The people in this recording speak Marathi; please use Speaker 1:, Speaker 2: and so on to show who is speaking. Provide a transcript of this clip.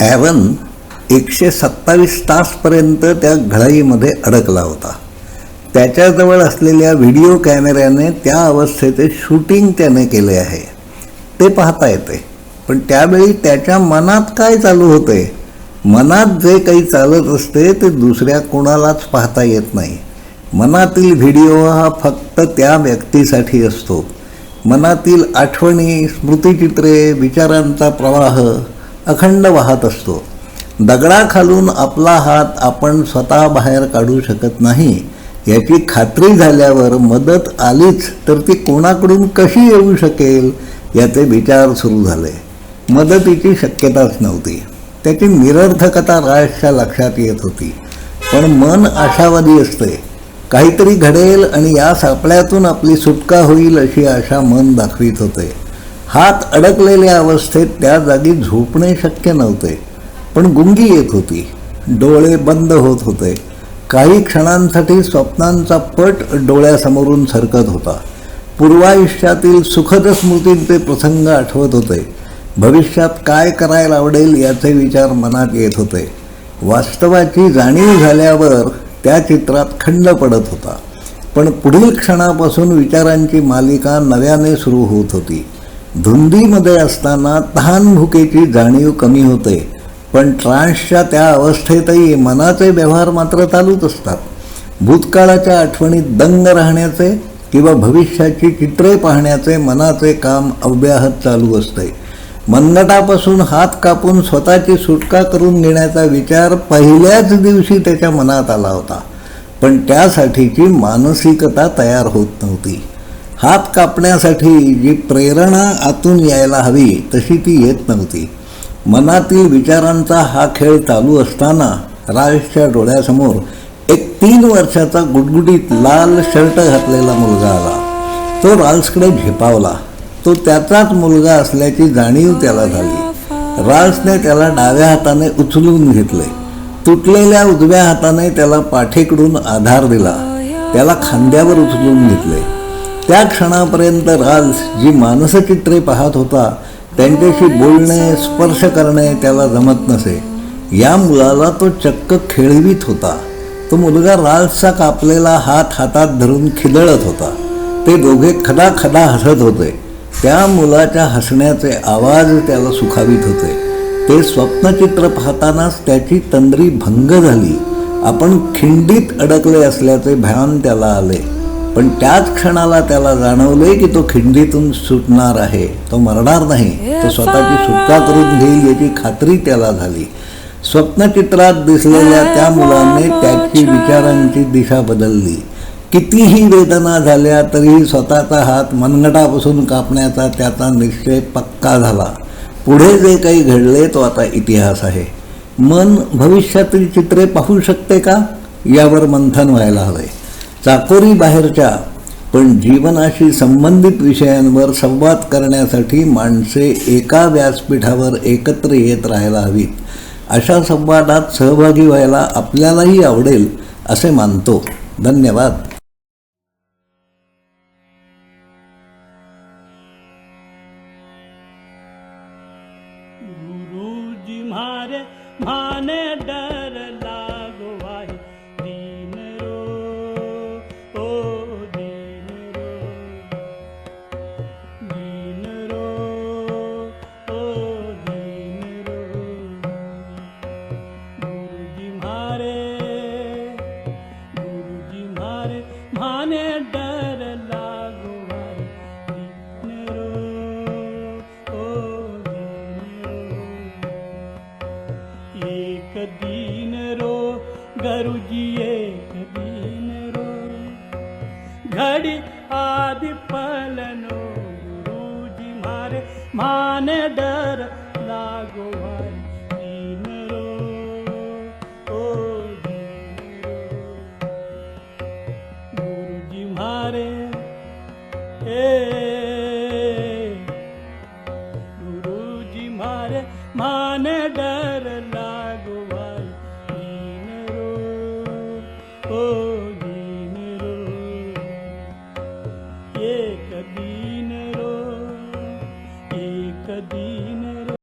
Speaker 1: हॅरन 127 तासपर्यंत त्या घळईमध्ये अडकला होता. त्याच्याजवळ असलेल्या व्हिडिओ कॅमेऱ्याने त्या अवस्थेचे शूटिंग त्याने केले आहे, ते पाहता येते. पण त्यावेळी त्याच्या मनात काय चालू होते, मनात जे काही चालत असते ते दुसऱ्या कोणालाच पाहता येत नाही. मनातील व्हिडिओ हा फक्त त्या व्यक्तीसाठी असतो. मनातील आठवणी, स्मृतिचित्रे, विचारांचा प्रवाह अखंड वाहत असतो. दगडाखालून आपला हात आपण स्वतः बाहेर काढू शकत नाही याची खात्री झाल्यावर मदत आलीच तर ती कोणाकडून कशी येऊ शकेल याचे विचार सुरू झाले. मदतीची शक्यताच नव्हती. त्याची निरर्थकता राजच्या लक्षात येत होती. पण मन आशावादी असते. काहीतरी घडेल आणि या सापळ्यातून आपली सुटका होईल अशी आशा मन दाखवित होते. हात अडकलेल्या अवस्थेत त्या जागी झोपणे शक्य नव्हते. पण गुंगी येत होती. डोळे बंद होत होते. काही क्षणांसाठी स्वप्नांचा पट डोळ्यासमोरून सरकत होता. पूर्वायुष्यातील सुखद स्मृतींचे प्रसंग आठवत होते. भविष्यात काय करायला आवडेल याचे विचार मनात येत होते. वास्तवाची जाणीव झाल्यावर त्या चित्रात खंड पडत होता. पण पुढील क्षणापासून विचारांची मालिका नव्याने सुरू होत होती. धुंदीमध्ये असताना तहान भुकेची जाणीव कमी होते, पण ट्रान्सच्या त्या अवस्थेतही मनाचे व्यवहार मात्र चालूच असतात. भूतकाळाच्या आठवणीत दंग राहण्याचे किंवा भविष्याची चित्रे पाहण्याचे मनाचे काम अव्याहत चालू असते. मनगटापासून हात कापून स्वतःची सुटका करून घेण्याचा विचार पहिल्याच दिवशी त्याच्या मनात आला होता, पण त्यासाठीची मानसिकता तयार होत नव्हती. हात कापण्यासाठी जी प्रेरणा आतून यायला हवी तशी ती येत नव्हती. मनातील विचारांचा हा खेळ चालू असताना राजच्या डोळ्यासमोर एक 3 वर्षाचा गुटगुटीत लाल शर्ट घातलेला मुलगा आला. तो राल्सकडे झेपावला. तो त्याचाच मुलगा असल्याची जाणीव त्याला झाली. राल्सने त्याला डाव्या हाताने उचलून घेतले. तुटलेल्या उजव्या हाताने त्याला पाठीकडून आधार दिला. त्याला खांद्यावर उचलून घेतले. त्या क्षणापर्यंत राल्स जी मानसचित्रे पाहत होता त्यांच्याशी बोलणे, स्पर्श करणे त्याला जमत नसे. या मुलाला तो चक्क खेळवीत होता. तो मुलगा राल्सचा कापलेला हात हातात धरून खिदळत होता. ते दोघे खदाखदा हसत होते. त्या मुलाच्या हसण्याचे आवाज त्याला सुखावीत होते. ते स्वप्नचित्र पाहतानाच त्याची तंद्री भंग झाली. आपण खिंडीत अडकले असल्याचे भान त्याला आले. पण त्याच क्षणाला त्याला जाणवले की तो खिंडीतून सुटणार आहे. तो मरणार नाही. तो स्वतःची सुटका करून घेईल याची खात्री त्याला झाली. स्वप्नचित्रात दिसलेल्या त्या मुलाने त्याची विचारांची दिशा बदलली. कितीही वेदना झाल्या तरीही स्वतःचा हात मनगटापासून कापण्याचा त्याचा निश्चय पक्का झाला. पुढे जे काही घडले तो आता इतिहास आहे. मन भविष्यातील चित्रे पाहू शकते का यावर मंथन व्हायला हवे. चाकोरी बाहेरच्या पण जीवनाशी संबंधित विषयांवर संवाद करण्यासाठी माणसे एका व्यासपीठावर एकत्र येत राहायला हवीत. अशा संवादात सहभागी व्हायला आपल्यालाही आवडेल असे मानतो. धन्यवाद.
Speaker 2: गुरुजी म्हारे माने डर लागो आहे दीन रो ओ दीन रो दीन रो ओ दीन रो गुरुजी म्हारे माने डर लागो आहे दीन रो ओ एक दिन रो गुरुजी एक दिन रो घड़ी आदि पलनो गुरुजी मारे माने डर लागो भाई दिन रो ओ दिन रो गुरुजी मारे गुरुजी मारे माने डर लागो